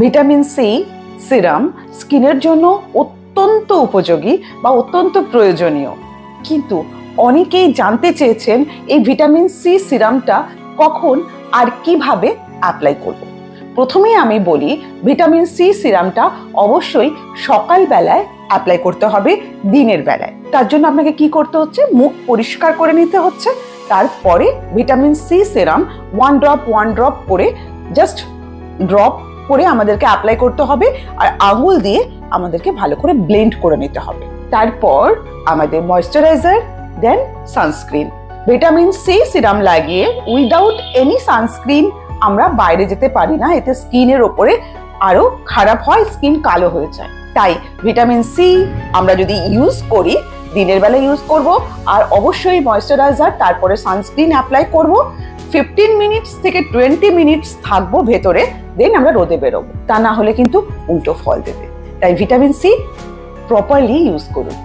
Vitamin C serum স্কিনের জন্য অত্যন্ত উপযোগী বা অত্যন্ত প্রয়োজনীয়, কিন্তু অনেকেই জানতে চেয়েছেন এই ভিটামিন সি সিরামটা কখন আর কিভাবে অ্যাপ্লাই করব। প্রথমেই আমি বলি, ভিটামিন সি সিরামটা অবশ্যই সকালবেলায় অ্যাপ্লাই করতে হবে, দিনের বেলায়। তার জন্য আপনাকে কি করতে হচ্ছে, মুখ পরিষ্কার করে নিতে হচ্ছে। তারপরে ভিটামিন সি সিরাম 1 ড্রপ করে জাস্ট ড্রপ করে আমাদেরকে অ্যাপ্লাই করতে হবে, আর আঙুল দিয়ে আমাদেরকে ভালো করে ব্লেন্ড করে নিতে হবে। তারপর আমাদের ময়েশ্চারাইজার, দেন সানস্ক্রিন। ভিটামিন সি সিরাম লাগিয়ে উইদাউট এনি সানস্ক্রিন আমরা বাইরে যেতে পারি না, এতে স্কিনের ওপরে আরো খারাপ হয়, স্কিন কালো হয়ে যায়। তাই ভিটামিন সি আমরা যদি ইউজ করি, দিনের বেলা ইউজ করব, আর অবশ্যই ময়েশ্চারাইজার তারপরে সানস্ক্রিন অ্যাপ্লাই করব। 15 মিনিটস থেকে 20 মিনিটস থাকবো ভেতরে, দেন আমরা রোদে বেরোবো। তা না হলে কিন্তু উল্টো ফল দেবে। তাই ভিটামিন সি প্রপারলি ইউজ করুন।